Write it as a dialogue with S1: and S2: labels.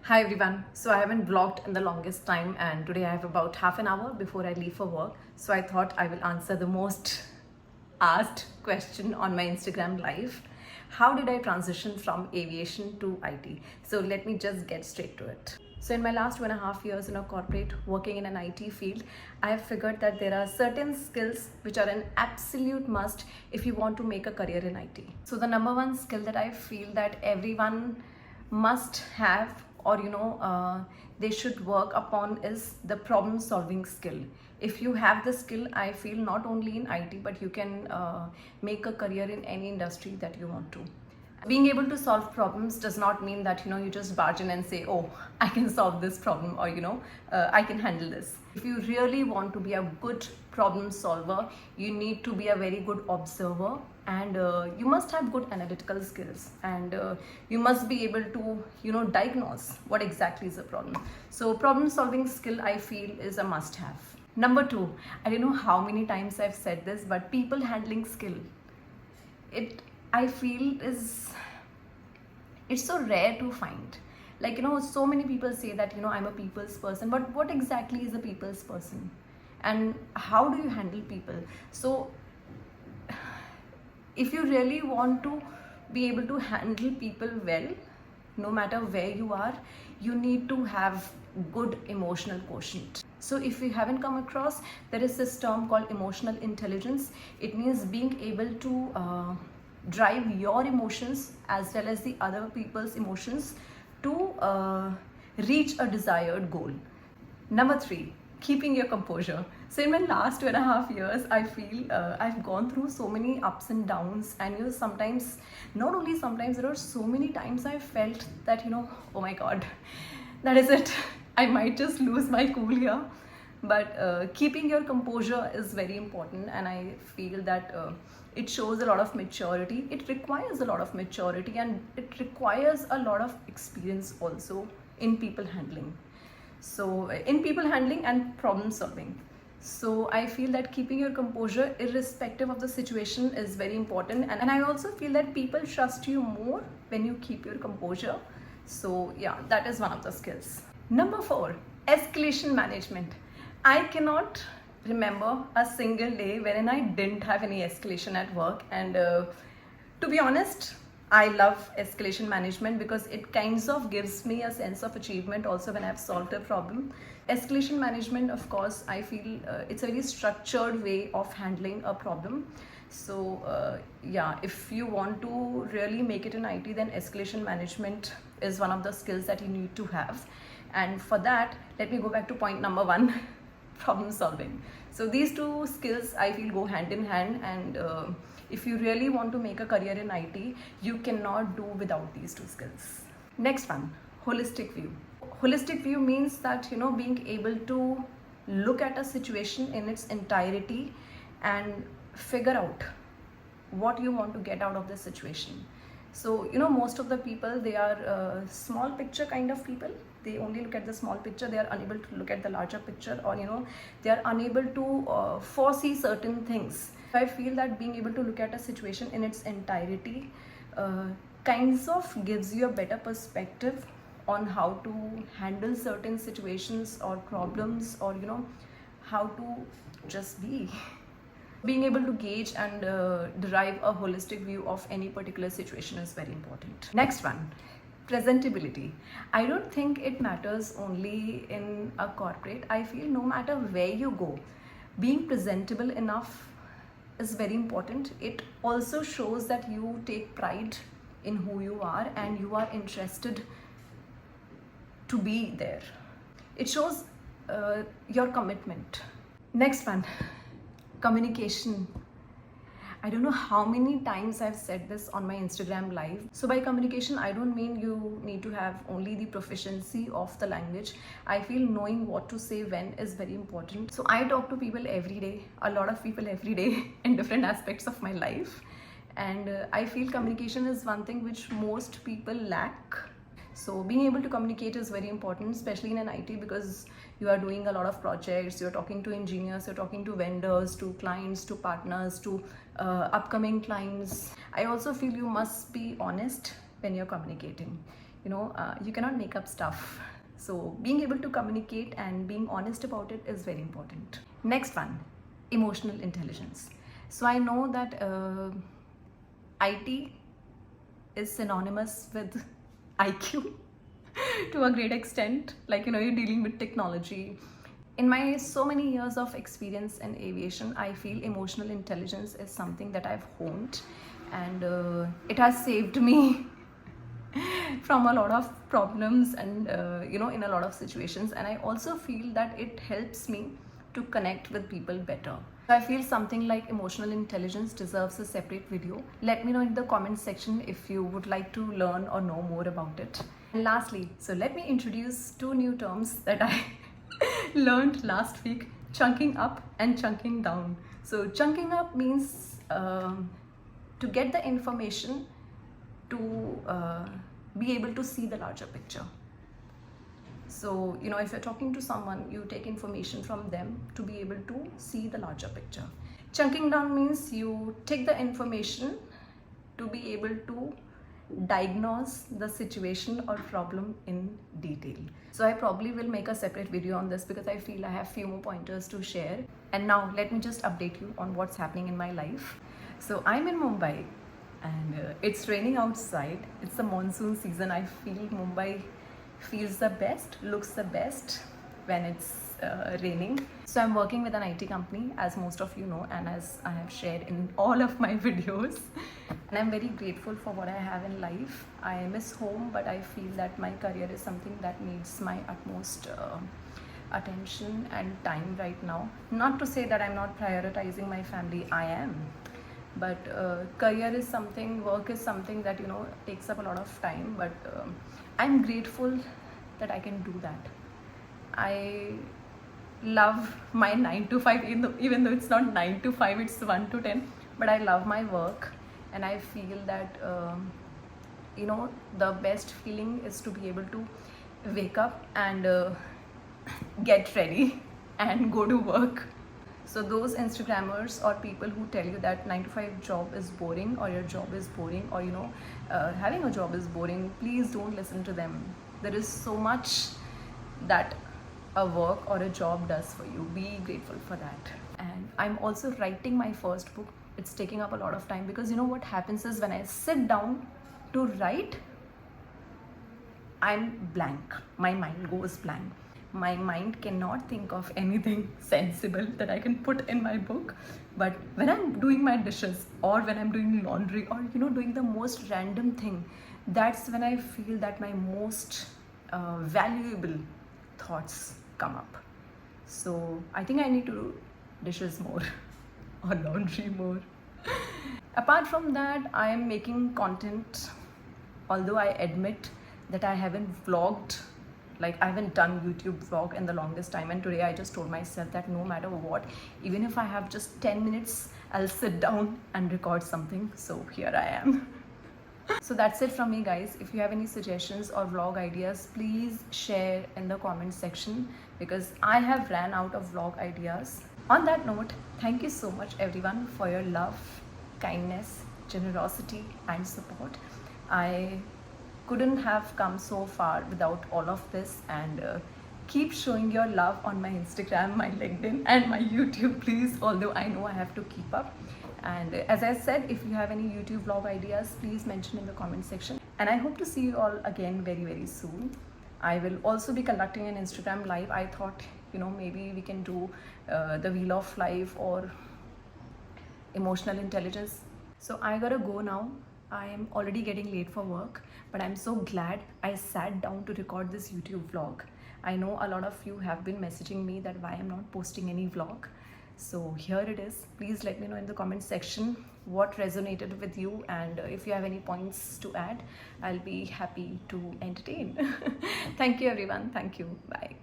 S1: Hi everyone. So I haven't vlogged in the longest time and today I have about half an hour before I leave for work. So I thought I will answer the most asked question on my Instagram live. How did I transition from aviation to IT? So let me just get straight to it. So in my last 1.5 years in a corporate working in an IT field, I have figured that there are certain skills which are an absolute must if you want to make a career in IT. So the number one skill that I feel that everyone must have or they should work upon is the problem solving skill. If you have the skill, I feel not only in IT but you can make a career in any industry that you want to. Being able to solve problems does not mean that you just barge in and say, oh, I can solve this problem, or I can handle this. If you really want to be a good problem solver, you need to be a very good observer, and you must have good analytical skills, and you must be able to diagnose what exactly is the problem. So problem solving skill, I feel, is a must have. Number two, I don't know how many times I've said this, but people handling skill, I feel it's so rare to find. Like, so many people say that I'm a people's person, but what exactly is a people's person, and how do you handle people? So if you really want to be able to handle people well, no matter where you are, you need to have good emotional quotient. So if you haven't come across, there is this term called emotional intelligence. It means being able to drive your emotions as well as the other people's emotions to reach a desired goal. Number three, keeping your composure. So in my last 2.5 years, I feel I've gone through so many ups and downs, and sometimes, not only sometimes, there are so many times I felt that oh my god, that is it, I might just lose my cool here. But keeping your composure is very important, and I feel that it shows a lot of maturity. It requires a lot of maturity, and it requires a lot of experience also in people handling. So in people handling and problem solving. So I feel that keeping your composure irrespective of the situation is very important, and I also feel that people trust you more when you keep your composure. So yeah, that is one of the skills. Number four, escalation management. I cannot remember a single day wherein I didn't have any escalation at work, and to be honest, I love escalation management because it kinds of gives me a sense of achievement also when I've solved a problem. Escalation management, of course, I feel it's a very structured way of handling a problem. So yeah, if you want to really make it in IT, then escalation management is one of the skills that you need to have. And for that, let me go back to point number one, problem solving. So these two skills, I feel, go hand in hand, and if you really want to make a career in IT, you cannot do without these two skills. Next one, holistic view. Holistic view means that being able to look at a situation in its entirety and figure out what you want to get out of the situation. So most of the people, they are small picture kind of people. They only look at the small picture. They are unable to look at the larger picture, or they are unable to foresee certain things. I feel that being able to look at a situation in its entirety kinds of gives you a better perspective on how to handle certain situations or problems, or how to just be. Being able to gauge and derive a holistic view of any particular situation is very important. Next one, presentability. I don't think it matters only in a corporate. I feel no matter where you go, being presentable enough is very important. It also shows that you take pride in who you are and you are interested to be there. It shows your commitment. Next one, communication. I don't know how many times I've said this on my Instagram live. So by communication, I don't mean you need to have only the proficiency of the language. I feel knowing what to say when is very important. So I talk to people every day, a lot of people every day in different aspects of my life. And I feel communication is one thing which most people lack. So being able to communicate is very important, especially in an IT, because you are doing a lot of projects, you're talking to engineers, you're talking to vendors, to clients, to partners, to upcoming clients. I also feel you must be honest when you're communicating. you cannot make up stuff. So being able to communicate and being honest about it is very important. Next one, emotional intelligence. So I know that IT is synonymous with IQ to a great extent. Like, you're dealing with technology. In my so many years of experience in aviation, I feel emotional intelligence is something that I've honed, and it has saved me from a lot of problems and in a lot of situations. And I also feel that it helps me to connect with people better. I feel something like emotional intelligence deserves a separate video. Let me know in the comment section if you would like to learn or know more about it. And lastly, so let me introduce two new terms that I learned last week: chunking up and chunking down. So chunking up means to get the information to be able to see the larger picture. So, if you're talking to someone, you take information from them to be able to see the larger picture. Chunking down means you take the information to be able to diagnose the situation or problem in detail. So I probably will make a separate video on this because I feel I have few more pointers to share. And now let me just update you on what's happening in my life. So I'm in Mumbai and it's raining outside. It's the monsoon season. I feel Mumbai feels the best, looks the best when it's raining. So I'm working with an IT company, as most of you know, and as I have shared in all of my videos. And I'm very grateful for what I have in life. I miss home, but I feel that my career is something that needs my utmost attention and time right now. Not to say that I'm not prioritizing my family, I am. But career is something, work is something that takes up a lot of time. But I'm grateful that I can do that. I love my 9 to 5, even though it's not 9 to 5, it's 1 to 10. But I love my work, and I feel that the best feeling is to be able to wake up and get ready and go to work. So those Instagrammers or people who tell you that 9 to 5 job is boring, or your job is boring, or having a job is boring, please don't listen to them. There is so much that a work or a job does for you. Be grateful for that. And I'm also writing my first book. It's taking up a lot of time because what happens is when I sit down to write, I'm blank. My mind goes blank. My mind cannot think of anything sensible that I can put in my book. But when I'm doing my dishes, or when I'm doing laundry, or doing the most random thing, that's when I feel that my most valuable thoughts come up. So I think I need to do dishes more or laundry more. Apart from that, I am making content, although I admit that I haven't vlogged. Like, I haven't done YouTube vlog in the longest time, and today I just told myself that no matter what, even if I have just 10 minutes, I'll sit down and record something. So here I am. So that's it from me, guys. If you have any suggestions or vlog ideas, please share in the comment section because I have ran out of vlog ideas. On that note, thank you so much everyone for your love, kindness, generosity and support. I couldn't have come so far without all of this, and keep showing your love on my Instagram, my LinkedIn and my YouTube, please, although I know I have to keep up. And as I said, if you have any YouTube vlog ideas, please mention in the comment section, and I hope to see you all again very, very soon. I will also be conducting an Instagram live. I thought maybe we can do the wheel of life or emotional intelligence. So I gotta go now. I am already getting late for work, but I'm so glad I sat down to record this YouTube vlog. I know a lot of you have been messaging me that why I'm not posting any vlog. So here it is. Please let me know in the comment section what resonated with you, and if you have any points to add, I'll be happy to entertain. Thank you everyone. Thank you. Bye.